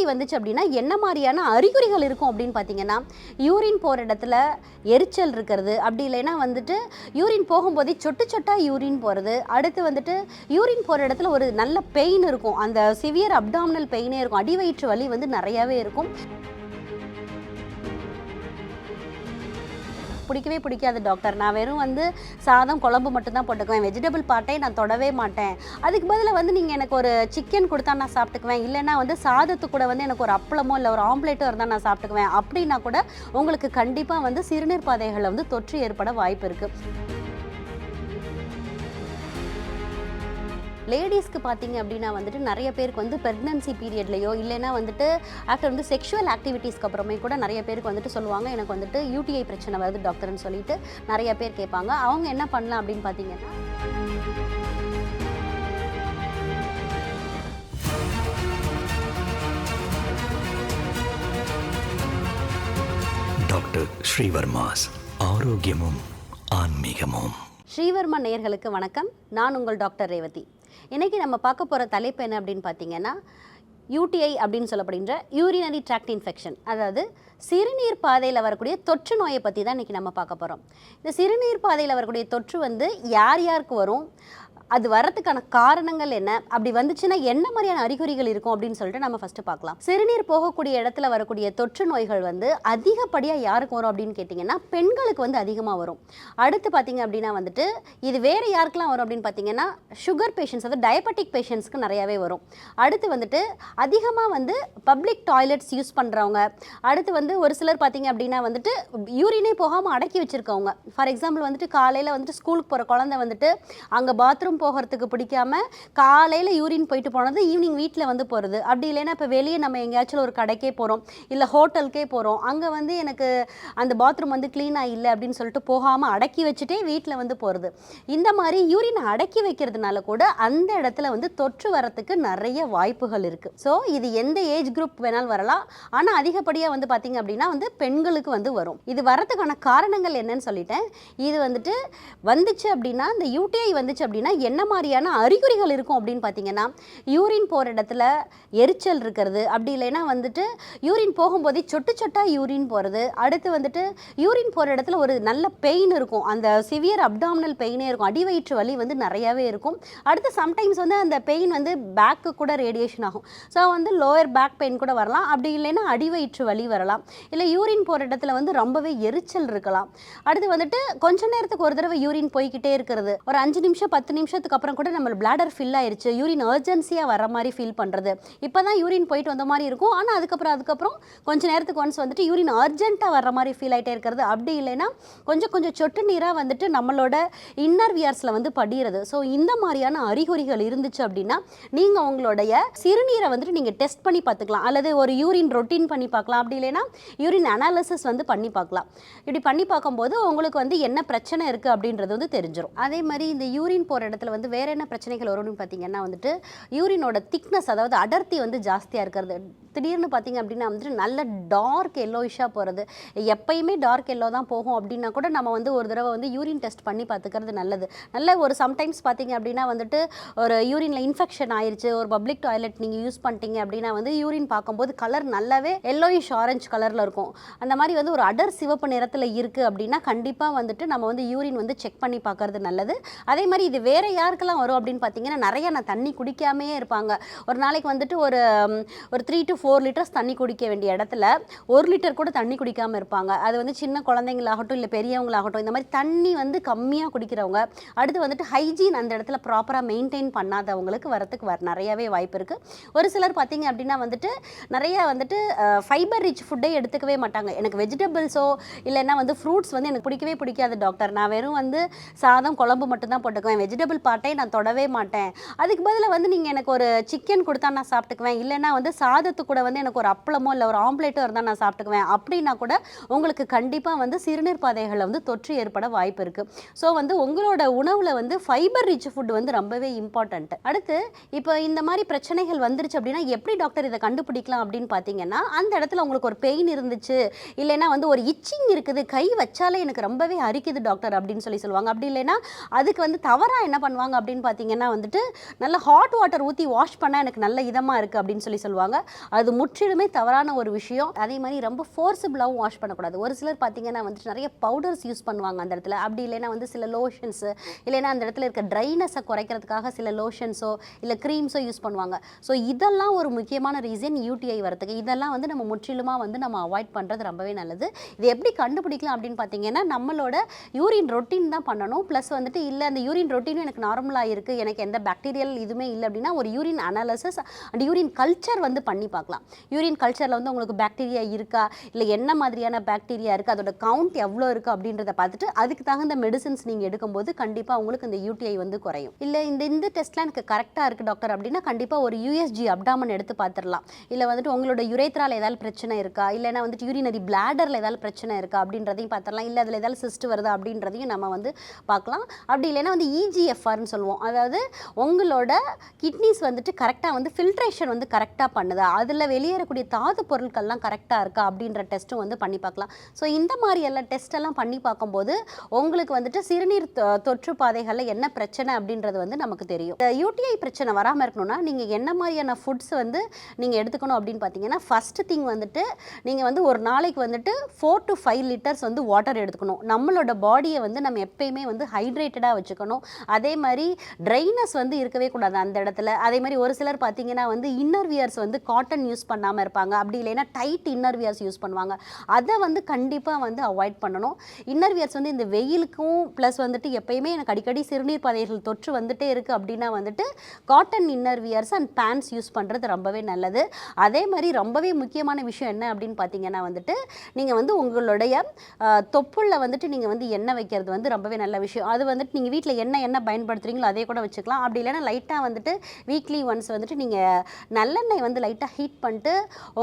வந்துச்சு அப்படின்னா என்ன மாதிரியான அறிகுறிகள் இருக்கும் அப்படின்னு பார்த்தீங்கன்னா, யூரின் போகிற இடத்துல எரிச்சல் இருக்கிறது, அப்படி இல்லைன்னா வந்துட்டு யூரின் போகும்போதே சொட்டு சொட்டா யூரின் போகிறது, அடுத்து வந்துட்டு யூரின் போகிற இடத்துல ஒரு நல்ல பெயின் இருக்கும், அந்த சிவியர் அப்டாமினல் பெயினே இருக்கும், அடிவயிற்று வலி வந்து நிறையாவே இருக்கும். பிடிக்கவே பிடிக்காது டாக்டர், நான் வெறும் வந்து சாதம் குழம்பு மட்டும்தான் போட்டுக்குவேன், வெஜிடபிள் பார்ட்டே நான் தொடவே மாட்டேன், அதுக்கு பதிலாக வந்து நீங்கள் எனக்கு ஒரு சிக்கன் கொடுத்தா நான் சாப்பிட்டுக்குவேன், இல்லைனா வந்து சாதத்து கூட வந்து எனக்கு ஒரு அப்பளமோ இல்லை ஒரு ஆம்லேட்டோ இருந்தால் நான் சாப்பிட்டுக்குவேன் அப்படின்னா கூட உங்களுக்கு கண்டிப்பாக வந்து சிறுநீர் பாதைகளில் வந்து தொற்று ஏற்பட வாய்ப்பு இருக்குது. லேடிஸ்க்கு பார்த்தீங்க அப்படின்னா வந்துட்டு நிறைய பேருக்கு வந்து ப்ரெக்னன்சி பீரியட்லையோ இல்லைனா வந்துட்டு ஆஃப்டர் வந்து செக்ஷுவல் ஆக்டிவிட்டீஸ்க்கு அப்புறமே கூட நிறைய பேருக்கு வந்துட்டு சொல்லுவாங்க, எனக்கு வந்துட்டு யூடிஐ பிரச்சனை வருது டாக்டர்னு சொல்லிட்டு நிறைய பேர் கேட்பாங்க. அவங்க என்ன பண்ணலாம் அப்படின்னு பார்த்தீங்கன்னா, டாக்டர் ஸ்ரீவர்மாஸ் ஆரோக்கியமும் ஆன்மீகமும். ஸ்ரீவர்மா நேயர்களுக்கு வணக்கம். நான் உங்கள் டாக்டர் ரேவதி. இன்றைக்கி நம்ம பார்க்க போகிற தலைப்பு என்ன அப்படின்னு பார்த்தீங்கன்னா, யூடிஐ அப்படின்னு சொல்லப்படுகின்ற யூரினரி ட்ராக்ட் இன்ஃபெக்ஷன், அதாவது சிறுநீர் பாதையில் வரக்கூடிய தொற்று நோயை பற்றி தான் இன்றைக்கி நம்ம பார்க்க போகிறோம். இந்த சிறுநீர் பாதையில் வரக்கூடிய தொற்று வந்து யார் யாருக்கு வரும், அது வரதுக்கான காரணங்கள் என்ன, அப்படி வந்துச்சுன்னா என்ன மாதிரியான அறிகுறிகள் இருக்கும் அப்படின்னு சொல்லிட்டு நம்ம ஃபஸ்ட்டு பார்க்கலாம். சிறுநீர் போகக்கூடிய இடத்துல வரக்கூடிய தொற்று நோய்கள் வந்து அதிகப்படியாக யாருக்கு வரும் அப்படின்னு கேட்டிங்கன்னா, பெண்களுக்கு வந்து அதிகமாக வரும். அடுத்து பார்த்தீங்க அப்படின்னா வந்துட்டு இது வேறு யாருக்கெல்லாம் வரும் அப்படின்னு பார்த்தீங்கன்னா, சுகர் பேஷண்ட்ஸ், அதாவது டயபெட்டிக் பேஷண்ட்ஸ்க்கு நிறையாவே வரும். அடுத்து வந்துட்டு அதிகமாக வந்து பப்ளிக் டாய்லெட்ஸ் யூஸ் பண்ணுறவங்க, அடுத்து வந்து ஒரு சிலர் பார்த்தீங்க அப்படின்னா வந்துட்டு யூரினே போகாமல் அடக்கி வச்சுருக்கவங்க. ஃபார் எக்ஸாம்பிள் வந்துட்டு காலையில் வந்துட்டு ஸ்கூலுக்கு போகிற குழந்தை வந்துட்டு அங்கே பாத்ரூம் போகிறதுக்கு பிடிக்காம காலையில் யூரின் போயிட்டு போனது ஈவினிங் வீட்டில் வந்து போகிறது, அப்படி இல்லைன்னா இப்போ வெளியே நம்ம எங்கேயாச்சும் ஒரு கடைக்கே போகிறோம் இல்லை ஹோட்டலுக்கே போகிறோம், அங்கே வந்து எனக்கு அந்த பாத்ரூம் வந்து க்ளீனாக இல்லை அப்படின்னு சொல்லிட்டு போகாமல் அடக்கி வச்சுட்டே வீட்டில் வந்து போகிறது. இந்த மாதிரி யூரினை அடக்கி வைக்கிறதுனால கூட அந்த இடத்துல வந்து தொற்று வரத்துக்கு நிறைய வாய்ப்புகள் இருக்குது. ஸோ இது எந்த ஏஜ் குரூப் வேணாலும் வரலாம், ஆனால் அதிகப்படியாக வந்து பார்த்திங்க அப்படின்னா வந்து பெண்களுக்கு வந்து வரும். இது வரத்துக்கான காரணங்கள் என்னன்னு சொல்லிட்டேன். இது வந்துச்சு அப்படின்னா, இந்த யூடிஐ வந்துச்சு அப்படின்னா என்ன மாதிரியான அறிகுறிகள் இருக்கும் அப்படின்னு பார்த்தீங்கன்னா, யூரின் போகிற இடத்துல எரிச்சல் இருக்கிறது, அப்படி இல்லைன்னா வந்துட்டு யூரின் போகும்போதே சொட்டு சொட்டா யூரின் போகிறது, அடுத்து வந்துட்டு யூரின் போகிற இடத்துல ஒரு நல்ல பெயின் இருக்கும், அந்த சிவியர் அப்டாமினல் பெயினே இருக்கும், அடிவயிற்று வலி வந்து நிறையாவே இருக்கும். அடுத்து சம்டைம்ஸ் வந்து அந்த பெயின் வந்து பேக்கு கூட ரேடியேஷன் ஆகும். ஸோ வந்து லோயர் பேக் பெயின் கூட வரலாம், அப்படி இல்லைன்னா அடிவயிற்று வலி வரலாம், இல்லை யூரின் போகிற இடத்துல வந்து ரொம்பவே எரிச்சல் இருக்கலாம். அடுத்து வந்துட்டு கொஞ்ச நேரத்துக்கு ஒரு தடவை யூரின் போய்கிட்டே இருக்கிறது, ஒரு 5 நிமிஷம் 10 நிமிஷத்துக்கு அப்புறம் கூட நம்ம பிளாடர் ஃபில் ஆயிருச்சு, யூரின் அர்ஜென்சியாக வர மாதிரி ஃபீல் பண்ணுறது, இப்போ தான் யூரின் போயிட்டு வந்த மாதிரி இருக்கும், ஆனால் அதுக்கப்புறம் கொஞ்சம் நேரத்துக்கு ஒன்ஸ் வந்துட்டு யூரின் அர்ஜென்ட்டாக வர மாதிரி ஃபீல் ஆகிட்டே இருக்கிறது, அப்படி இல்லைன்னா கொஞ்சம் சொட்டு நீராக வந்துட்டு நம்மளோட இன்னர் வியர்ஸில் வந்து படிகிறது. ஸோ இந்த மாதிரியான அறிகுறிகள் இருந்துச்சு அப்படின்னா நீங்கள் உங்களுடைய சிறுநீரை வந்துட்டு நீங்கள் டெஸ்ட் பண்ணி பார்த்துக்கலாம், அல்லது ஒரு யூரின் ரொட்டீன் பண்ணி பார்க்கலாம், அப்படி இல்லைன்னா யூரின் அனாலிசிஸ் வந்து பண்ணி பார்க்கலாம். இப்படி பண்ணி பார்க்கும்போது உங்களுக்கு வந்து என்ன பிரச்சனை இருக்குது அப்படின்றது வந்து தெரிஞ்சிடும். அதே மாதிரி இந்த யூரின் போகிற இடத்துல வந்து வேறு என்ன பிரச்சனைகள் வரும்னு பார்த்தீங்கன்னா வந்துட்டு யூரினோட திக்னஸ், அதாவது அடர்த்தி வந்து ஜாஸ்தியாக இருக்கிறது. திடீர்னு பார்த்தீங்க அப்படின்னா வந்துட்டு நல்ல டார்க் எல்லோயிஷாக போகிறது, எப்பயுமே டார்க் எல்லோ தான் போகும் அப்படின்னா கூட நம்ம வந்து ஒரு தடவை வந்து யூரின் டெஸ்ட் பண்ணி பார்த்துக்கிறது நல்லது. நல்ல ஒரு சம்டைம்ஸ் பார்த்தீங்க அப்படின்னா வந்துட்டு ஒரு யூரினில் இன்ஃபெக்ஷன் ஆயிடுச்சு, ஒரு பப்ளிக் டாய்லெட் நீங்கள் யூஸ் பண்ணிட்டீங்க அப்படின்னா வந்து யூரின் பார்க்கும்போது கலர் நல்லாவே எல்லோயிஷ் ஆரஞ்சு கலரில் இருக்கும், அந்த மாதிரி வந்து ஒரு அடர் சிவப்பு நிறத்தில் இருக்குது அப்படின்னா கண்டிப்பாக வந்துட்டு நம்ம வந்து யூரின் வந்து செக் பண்ணி பார்க்கறது நல்லது. அதே மாதிரி இது வேறு யாருக்கெல்லாம் வரும் அப்படின்னு பார்த்தீங்கன்னா, நிறைய நான் தண்ணி குடிக்காமையே இருப்பாங்க, ஒரு நாளைக்கு வந்துட்டு ஒரு 3 to 4 லிட்டர்ஸ் தண்ணி குடிக்க வேண்டிய இடத்துல 1 லிட்டர் கூட தண்ணி குடிக்காமல் இருப்பாங்க. அது வந்து சின்ன குழந்தைங்களாகட்டும் இல்லை பெரியவங்களாகட்டும் இந்த மாதிரி தண்ணி வந்து கம்மியாக குடிக்கிறவங்க, அடுத்து வந்துட்டு ஹைஜீன் அந்த இடத்துல ப்ராப்பராக மெயின்டைன் பண்ணாதவங்களுக்கு வரத்துக்கு நிறையாவே வாய்ப்பு இருக்குது. ஒரு சிலர் பார்த்தீங்க அப்படின்னா வந்துட்டு நிறைய வந்துட்டு ஃபைபர் ரிச் ஃபுட்டே எடுத்துக்கவே மாட்டாங்க, எனக்கு வெஜிடபிள்ஸோ இல்லைன்னா வந்து ஃப்ரூட்ஸ் வந்து எனக்கு பிடிக்கவே பிடிக்காது டாக்டர், நான் வெறும் வந்து சாதம் குழம்பு மட்டும்தான் போட்டுக்குவேன், வெஜிடபிள் பார்ட்டே நான் தொடவே மாட்டேன், அதுக்கு பதிலாக வந்து நீங்கள் எனக்கு ஒரு சிக்கன் கொடுத்தா நான் சாப்பிட்டுக்குவேன், இல்லைன்னா வந்து சாதத்து கூட வந்து எனக்கு ஒரு அப்பளமோ இல்லை ஒரு ஆம்லேட்டோ இருந்தால் நான் சாப்பிட்டுக்குவேன் அப்படின்னா கூட உங்களுக்கு கண்டிப்பாக வந்து சிறுநீர் பாதைகளில் வந்து தொற்று ஏற்பட வாய்ப்பு இருக்குது. ஸோ வந்து உங்களோட உணவில் வந்து ஃபைபர் ரிச் ஃபுட் வந்து ரொம்பவே இம்பார்ட்டன்ட். அடுத்து இப்போ இந்த மாதிரி பிரச்சனைகள் வந்துருச்சு அப்படின்னா எப்படி டாக்டர் இதை கண்டுபிடிக்கலாம் அப்படின்னு பார்த்தீங்கன்னா, அந்த இடத்துல உங்களுக்கு ஒரு பெயின் இருந்துச்சு, இல்லைன்னா வந்து ஒரு இச்சிங் இருக்குது, கை வச்சாலே எனக்கு ரொம்பவே அரிக்குது டாக்டர் அப்படின்னு சொல்லுவாங்க, அப்படி இல்லைன்னா அதுக்கு வந்து தவறாக என்ன பண்ணுவாங்க அப்படின்னு பார்த்தீங்கன்னா வந்துட்டு நல்ல ஹாட் வாட்டர் ஊற்றி வாஷ் பண்ணால் எனக்கு நல்ல இதமாக இருக்குது அப்படின்னு சொல்லுவாங்க. அது முற்றிலுமே தவறான ஒரு விஷயம். அதே மாதிரி ரொம்ப ஃபோர்ஸபிளாகவும் வாஷ் பண்ணக்கூடாது. ஒரு சிலர் பார்த்தீங்கன்னா வந்துட்டு நிறைய பவுடர்ஸ் யூஸ் பண்ணுவாங்க அந்த இடத்துல. அப்படி இல்லைன்னா வந்து சில லோஷன்ஸு இல்லைன்னா அந்த இடத்துல இருக்க ட்ரைனஸை குறைக்கிறதுக்காக சில லோஷன்ஸோ இல்லை க்ரீம்ஸோ யூஸ் பண்ணுவாங்க. ஸோ இதெல்லாம் ஒரு முக்கியமான ரீசன் யூடிஐ வரதுக்கு. இதெல்லாம் வந்து நம்ம முற்றிலுமாக வந்து நம்ம அவாய்ட் பண்ணுறது ரொம்பவே நல்லது. இது எப்படி கண்டுபிடிக்கலாம் அப்படின்னு பார்த்தீங்கன்னா நம்மளோட யூரின் ரொட்டீன் தான் பண்ணணும். ப்ளஸ் வந்துட்டு இல்லை அந்த யூரின் ரொட்டீனும் எனக்கு நார்மலாக இருக்குது, எனக்கு எந்த பாக்டீரியல் இதுவுமே இல்லை அப்படின்னா ஒரு urine analysis and urine culture வந்து பண்ணி பார்க்கலாம். யூரின் கல்ச்சரில் வந்து உங்களுக்கு பாக்டீரியா இருக்கா, இல்லை என்ன மாதிரியான பாக்டீரியா இருக்குது, அதோட கவுண்ட் எவ்வளோ இருக்குது அப்படின்றத பார்த்துட்டு அதுக்கு தகுந்த மெடிசின்ஸ் நீங்கள் எடுக்கும்போது கண்டிப்பாக உங்களுக்கு இந்த யூடிஐ வந்து குறையும். இல்லை இந்த டெஸ்ட்லாம் எனக்கு கரெக்டாக இருக்குது டாக்டர் அப்படின்னா கண்டிப்பாக ஒரு யூஎஸ்ஜி அப்டாமன் எடுத்து பார்த்துடலாம். இல்லை வந்துட்டு உங்களோட யுரேத்ராவில் ஏதாவது பிரச்சனை இருக்கா, இல்லைனா வந்துட்டு யூரினரி பிளாடரில் ஏதாவது பிரச்சனை இருக்கா அப்படின்றதையும் பார்த்துடலாம். இல்லை அதில் ஏதாவது சிஸ்ட் வருதா அப்படின்றதையும் நம்ம வந்து பார்க்கலாம். அப்படி இல்லைன்னா வந்து இஜிஎஃப்ஆர்னு சொல்லுவோம். அதாவது உங்களோட கிட்னிஸ் வந்துட்டு கரெக்டாக வந்து ஃபில்ட்ரேஷன் வந்து கரெக்டாக பண்ணுதா, அதில் வெளியேறக்கூடிய தாது பொருட்கள்லாம் கரெக்டாக இருக்கா அப்படின்ற டெஸ்ட்டும் வந்து பண்ணி பார்க்கலாம். ஸோ இந்த மாதிரி எல்லாம் டெஸ்ட் எல்லாம் பண்ணி பார்க்கும்போது உங்களுக்கு வந்துட்டு சிறுநீர் தொற்று பாதைகளில் என்ன பிரச்சனை அப்படின்றது வந்து நமக்கு தெரியும். யூடிஐ பிரச்சனை வராமல் இருக்கணும்னா நீங்கள் என்ன மாதிரியான ஃபுட்ஸ் வந்து நீங்கள் எடுத்துக்கணும் அப்படின்னு பார்த்தீங்கன்னா ஃபர்ஸ்ட் திங் வந்துட்டு நீங்கள் வந்து ஒரு நாளைக்கு வந்துட்டு 4 to 5 லிட்டர்ஸ் வந்து வாட்டர் எடுத்துக்கணும். நம்மளோட பாடியை வந்து நம்ம எப்பயுமே வந்து ஹைட்ரேட்டடாக வச்சுக்கணும். அதே மாதிரி ட்ரைனஸ் வந்து இருக்கவே கூடாது அந்த இடத்துல. அதே மாதிரி ஒரு சிலர் பார்த்தீங்கன்னா வந்து இன்னர் வியர்ஸ் வந்து காட்டன் யூஸ் பண்ணாமல் இருப்பாங்க. அப்படி இல்லைன்னா டைட் இன்னர் வியர்ஸ் யூஸ் பண்ணுவாங்க. அதை வந்து கண்டிப்பாக வந்து அவாய்ட் பண்ணணும். இன்னர் வியர்ஸ் வந்து இந்த வெயிலுக்கும் ப்ளஸ் வந்துட்டு எப்பயுமே எனக்கு அடிக்கடி சிறுநீர் பாதைகள் தொற்று வந்துட்டே இருக்குது அப்படின்னா வந்துட்டு cotton inner wears and pants use பண்ணுறது ரொம்பவே நல்லது. அதே மாதிரி ரொம்பவே முக்கியமான விஷயம் என்ன அப்படின்னு பார்த்தீங்கன்னா வந்துட்டு நீங்கள் வந்து உங்களுடைய தொப்புள்ள வந்துட்டு நீங்கள் வந்து எண்ணெய் வைக்கிறது வந்து ரொம்பவே நல்ல விஷயம். அது வந்துட்டு நீங்கள் வீட்டில் என்ன பயன்படுத்துகிறீங்களோ அதே கூட வச்சுக்கலாம். அப்படி இல்லைன்னா லைட்டாக வந்துட்டு வீக்லி ஒன்ஸ் வந்துட்டு நீங்கள் நல்லெண்ணெய் வந்து லைட்டாக ஹீட் பண்ணிட்டு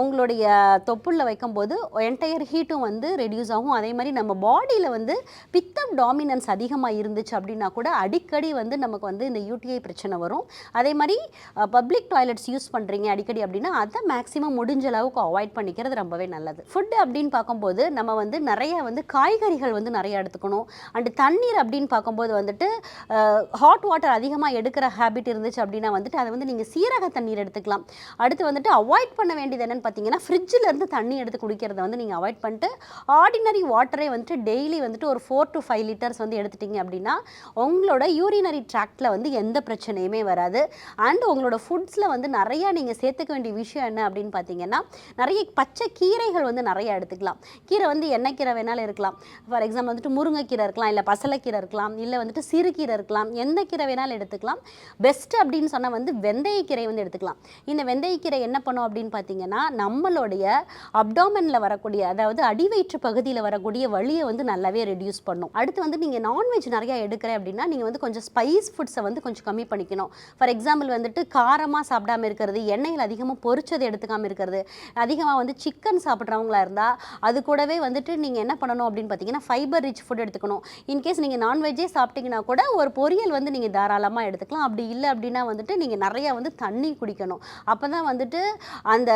உங்களுடைய தொப்புள்ள வைக்கும்போது என்டையர் ஹீட்டும் வந்து ரெடியூஸ் ஆகும். அதே மாதிரி நம்ம பாடியில் வந்து பித்தம் டாமினன்ஸ் அதிகமாக இருந்துச்சு அப்படின்னா கூட அடிக்கடி வந்து நமக்கு வந்து இந்த யூடிஐ பிரச்சனை வரும். அதே மாதிரி பப்ளிக் டாய்லெட்ஸ் யூஸ் பண்ணுறீங்க அடிக்கடி அப்படின்னா அதை மேக்ஸிமம் முடிஞ்ச அளவுக்கு அவாய்ட் பண்ணிக்கிறது ரொம்பவே நல்லது. ஃபுட்டு அப்படின்னு பார்க்கும்போது நம்ம வந்து நிறைய வந்து காய்கறிகள் வந்து நிறைய எடுத்துக்கணும். அண்டு தண்ணீர் அப்படின்னு பார்க்கும்போது வந்துட்டு ஹாட் வாட்டர் அதிகமாக எடுக்கிற ஹேபிட் இருந்துச்சு அப்படின்னா வந்துட்டு அதை வந்து நீங்கள் சீரக தண்ணீர் எடுத்துக்கலாம். அடுத்து வந்துட்டு அவாய்ட் பண்ண வேண்டியது என்னென்னு பார்த்தீங்கன்னா ஃப்ரிட்ஜில் இருந்து தண்ணி எடுத்து குடிக்கிறத வந்து நீங்கள் அவாய்ட் பண்ணிட்டு ஆர்டினரி வாட்டரே வந்துட்டு டெய்லி வந்துட்டு ஒரு 4 to 5 லிட்டர்ஸ் வந்து எடுத்துட்டிங்க அப்படின்னா உங்களோட யூரினரி ட்ராக்டில் வந்து எந்த பிரச்சனையுமே வராது. அண்ட் உங்களோட ஃபுட்ஸில் வந்து நிறையா நீங்கள் சேர்த்துக்க வேண்டிய விஷயம் என்ன அப்படின்னு பார்த்தீங்கன்னா நிறைய பச்சை கீரைகள் வந்து நிறையா எடுத்துக்கலாம். கீரை வந்து என்ன கீரை வேணாலும் இருக்கலாம். ஃபார் எக்ஸாம்பிள் வந்துட்டு முருங்கைக்கீரை இருக்கலாம், இல்லை பசலைக்கீரை இருக்கலாம், இல்லை வந்துட்டு சிறுகீரை இருக்கலாம், எந்த கீரை வேணாலும் எடுத்துக்கலாம். பெஸ்ட்டு அப்படின்னு சொன்னால் வந்து வெந்தயக்கீரை வந்து எடுத்துக்கலாம். இந்த வெந்தயக்கீரை என்ன பண்ணும் அப்படின்னு பார்த்தீங்கன்னா நம்மளுடைய அப்டாமனில் வரக்கூடிய அதாவது அடிவயிற்று பகுதியில் வரக்கூடிய வலியை வந்து நல்லாவே ரெடியூஸ் பண்ணும். அடுத்து வந்து நீங்கள் நான்வெஜ் நிறையா எடுக்கிறேன் அப்படின்னா நீங்கள் வந்து கொஞ்சம் ஸ்பைஸ் ஃபுட்ஸை வந்து கொஞ்சம் கம்மி பண்ணிக்கணும். ஃபார் எக்ஸாம்பிள் வந்துட்டு காரமாக சாப்பிடாமல் இருக்கிறது, எண்ணெயில் அதிகமாக பொரிச்சது எடுத்துக்காமல் இருக்கிறது, அதிகமாக வந்து சிக்கன் சாப்பிட்றவங்களா இருந்தால் அது கூடவே வந்துட்டு நீங்கள் என்ன பண்ணணும் அப்படின்னு பார்த்தீங்கன்னா ஃபைபர் ரிச் ஃபுட் எடுத்துக்கணும். இன்கேஸ் நீங்கள் நான்வெஜ்ஜே சாப்பிட்டீங்கன்னா கூட ஒரு பொரியல் வந்து நீங்கள் தாராளமாக எடுத்துக்கலாம். அப்படி இல்லை அப்படின்னா வந்துட்டு நீங்கள் நிறையா வந்து தண்ணி குடிக்கணும். அப்போ தான் வந்துட்டு அந்த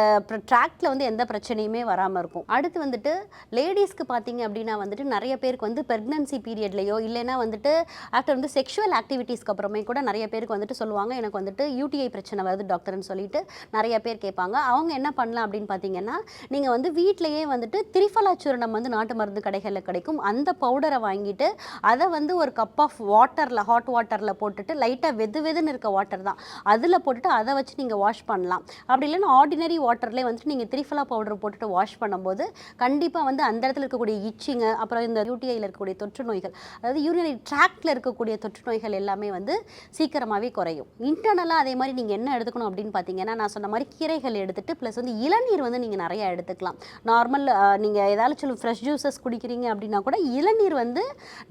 ட்ராக்டில் வந்து எந்த பிரச்சனையுமே வராமல் இருக்கும். அடுத்து வந்துட்டு லேடிஸ்க்கு பார்த்தீங்க அப்படின்னா வந்துட்டு நிறைய பேருக்கு வந்து ப்ரெக்னன்சி பீரியட்லையோ இல்லைன்னா வந்துட்டு ஆஃப்டர் வந்து செக்ஷுவல் ஆக்டிவிட்டீஸ்க்கு அப்புறமே கூட நிறைய பேருக்கு வந்துட்டு சொல்லுவாங்க எனக்கு வந்துட்டு யூடிஐ பிரச்சனை வருது டாக்டர்னு சொல்லிட்டு நிறைய பேர் கேட்பாங்க. அவங்க என்ன பண்ணலாம் அப்படின்னு பார்த்தீங்கன்னா நீங்கள் வந்து வீட்டிலையே வந்துட்டு திரிஃபலா சூர்ணம் வந்து நாட்டு மருந்து கடைகளில் கிடைக்கும். அந்த பவுடரை வாங்கிட்டு அதை வந்து ஒரு கப் ஆஃப் வாட்டரில் ஹாட் வாட்டரில் போட்டுட்டு லைட்டாக வெதுன்னு இருக்க வாட்டர் தான் அதில் போட்டுட்டு அதை வச்சு நீங்கள் வாஷ் பண்ணலாம். அப்படி இல்லைன்னா ஆர்டினரி வாட்டர்லேயே வந்துட்டு நீங்கள் திரிஃபலா பவுடர் போட்டுட்டு வாஷ் பண்ணும்போது கண்டிப்பாக வந்து அந்த இடத்துல இருக்கக்கூடிய இச்சிங்கு அப்புறம் இந்த யூடிஐயில் இருக்கக்கூடிய தொற்று நோய்கள் அதாவது யூரினரி ட்ராக்டில் இருக்கக்கூடிய தொற்று நோய்கள் எல்லாமே வந்து சீக்கிரமாகவே குறையும். இன்டர்னலாக அதே மாதிரி நீங்கள் என்ன எடுத்துக்கணும் அப்படின்னு பார்த்தீங்கன்னா நான் சொன்ன மாதிரி கீரைகள் எடுத்துகிட்டு ப்ளஸ் வந்து இளநீர் வந்து நீங்கள் நிறையா எடுத்துக்கலாம். நார்மல் நீங்கள் ஏதாச்சும் ஃப்ரெஷ் ஜூஸஸ் குடிக்கிறீங்க அப்படின்னா கூட இளநீர் வந்து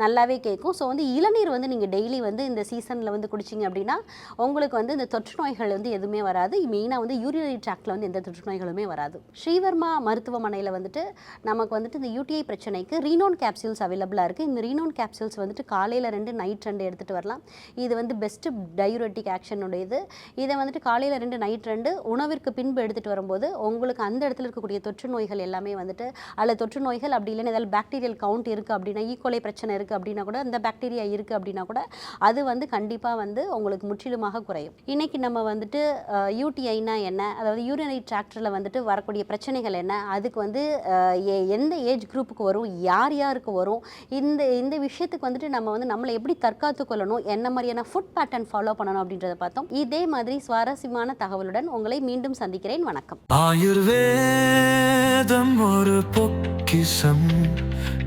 நல்லாவே கேட்கும். ஸோ வந்து இளநீர் வந்து நீங்கள் டெய்லி வந்து இந்த சீசனில் வந்து குடிச்சிங்க அப்படின்னா உங்களுக்கு வந்து இந்த தொற்று நோய்கள் வந்து எதுவுமே வராது. மெயினாக வந்து யூரினரி ட்ராக்டில் வந்து எந்த தொற்று நோய்களுமே வராது. ஸ்ரீவர்மா மருத்துவமனையில் வந்துட்டு நமக்கு வந்துட்டு இந்த யூடிஐ பிரச்சனைக்கு ரீனோன் கேப்சூல்ஸ் அவைலபிளாக இருக்குது. இந்த ரீனோன் கேப்சூல்ஸ் வந்துட்டு காலையில் 2 நைட் 2 எடுத்துகிட்டு வரலாம். இது வந்து பெஸ்ட்டு டயூரெட்டிக் ஆக்ஷனுடையது. இதை வந்துட்டு காலையில் 2 நைட் 2 உணவிற்கு பின்பு எடுத்துகிட்டு வரும்போது உங்களுக்கு அந்த இடத்துல இருக்கக்கூடிய தொற்று நோய்கள் எல்லாமே வந்துட்டு அதில் தொற்று நோய்கள் அப்படி இல்லைன்னா ஏதாவது பாக்டீரியல் கவுண்ட் இருக்குது அப்படின்னா ஈகோலை பிரச்சனை இருக்குது அப்படின்னா கூட அந்த பாக்டீரியா இருக்குது அப்படின்னா கூட அது வந்து கண்டிப்பாக வந்து உங்களுக்கு முற்றிலுமாக குறையும். இன்றைக்கி நம்ம வந்துட்டு யூடிஐனா என்ன, அதாவது யூரினரி ட்ராக்டில் வந்துட்டு வரக்கூடிய பிரச்சனைகள் என்ன, அதுக்கு வந்து எந்த ஏஜ் குரூப்புக்கு வரும், யார் யாருக்கு வரும், இந்த விஷயத்துக்கு வந்துட்டு நம்ம வந்து நம்மளை எப்படி தற்காத்து கொள்ளணும், என்ன மாதிரியான ஃபுட் பேட்டர்ன் ஃபாலோ பண்ணணும் அப்படின்றத பார்த்தோம். இதே மாதிரி சுவாரஸ்யமான தகவலுடன் உங்களை மீண்டும் சந்திக்கிறேன். வணக்கம். ஆயுர்வேதம் ஒரு பொக்கிஷம்,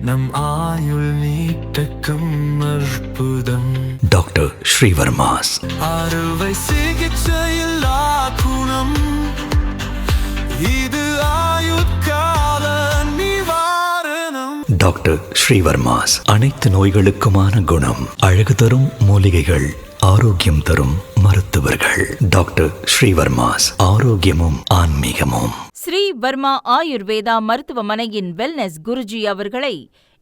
நம் ஆயுள் நீட்டக்கும் அற்புதம். டாக்டர் ஸ்ரீவர்மாஸ் அறுவை சிகிச்சையில்லா குணம், இது ஆயுட்கால நிவாரணம். டாக்டர் ஸ்ரீவர்மாஸ் அனைத்து நோய்களுக்குமான குணம், அழகு தரும் மூலிகைகள், ஆரோக்கியம் தரும் மருத்துவர்கள். டாக்டர் ஸ்ரீவர்மாஸ், ஆரோக்கியமும் ஆன்மீகமும். ஸ்ரீ வர்மா ஆயுர்வேதா மருத்துவமனையின் வெல்னஸ் குருஜி அவர்களை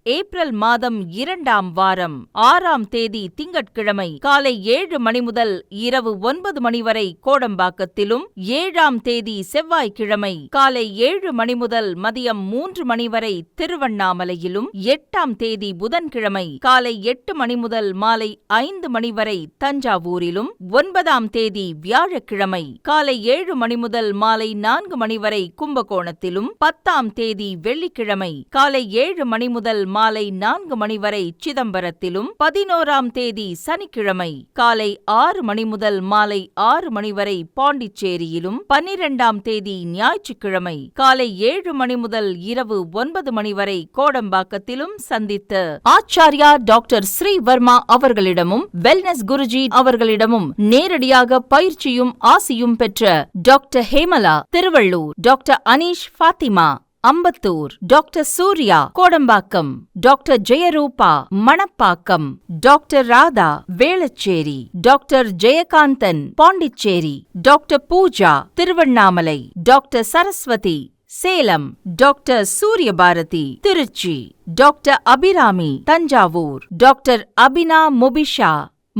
ஏப்ரல் மாதம் 2ஆம் வாரம் 6ஆம் தேதி திங்கட்கிழமை காலை 7 மணி முதல் இரவு 9 மணி வரை கோடம்பாக்கத்திலும், 7ஆம் தேதி செவ்வாய்க்கிழமை காலை 7 மணி முதல் மதியம் 3 மணி வரை திருவண்ணாமலையிலும், 8ஆம் தேதி புதன்கிழமை காலை 8 மணி முதல் மாலை 5 மணி வரை தஞ்சாவூரிலும், 9ஆம் தேதி வியாழக்கிழமை காலை 7 மணி முதல் மாலை 4 மணி வரை கும்பகோணத்திலும், 10ஆம் தேதி வெள்ளிக்கிழமை காலை 7 மணி முதல் மாலை 4 மணி வரை சிதம்பரத்திலும், 11ஆம் தேதி சனிக்கிழமை காலை 6 மணி முதல் மாலை 6 மணி வரை பாண்டிச்சேரியிலும், 12ஆம் தேதி ஞாயிற்றுக்கிழமை காலை 7 மணி முதல் இரவு 9 மணி வரை கோடம்பாக்கத்திலும் சந்தித்து ஆச்சாரியா டாக்டர் ஸ்ரீவர்மா அவர்களிடமும் வெல்னஸ் குருஜி அவர்களிடமும் நேரடியாக பயிற்சியும் ஆசியும் பெற்ற doctor Hemala Tiruvallur, doctor Aneesh Fathima Ambattur, doctor Surya Kodambakkam, doctor Jayarupa Manapakkam, doctor Radha Velachery, doctor Jayakanthan Pondicherry, doctor Pooja Tiruvannamalai, doctor Saraswathi Salem, doctor Suryabharathi Trichy, doctor Abirami Thanjavur, doctor Abina Mubisha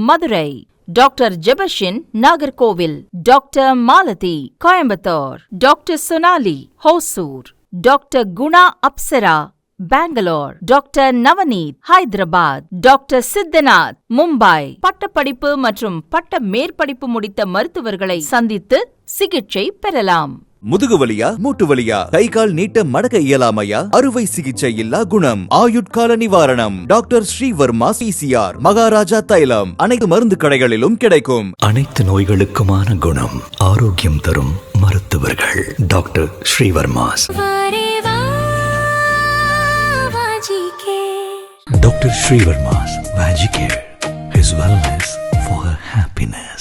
Madurai, doctor Jebashin Nagercoil, doctor Malathi Coimbatore, doctor Sonali Hosur, doctor Guna Apsara Bangalore, doctor Navneet Hyderabad, doctor Siddhanath Mumbai. பட்டப்படிப்பு மற்றும் பட்ட மேற்படிப்பு முடித்த மருத்துவர்களை சந்தித்து சிகிச்சை பெறலாம். முதுகு வலியா, மூட்டு வலியா, கை கால் நீட்ட மடக்க இயலாமையா, அறுவை சிகிச்சை இல்லா குணம், ஆயுட்கால நிவாரணம். டாக்டர் ஸ்ரீவர்மா PCR, மகாராஜா தைலம் அனைத்து மருந்து கடைகளிலும் கிடைக்கும். அனைத்து நோய்களுக்குமான குணம், ஆரோக்கியம் தரும் மருத்துவர்கள். Doctor Srivarma's. Doctor Srivarma's Vagicare, his wellness for her happiness.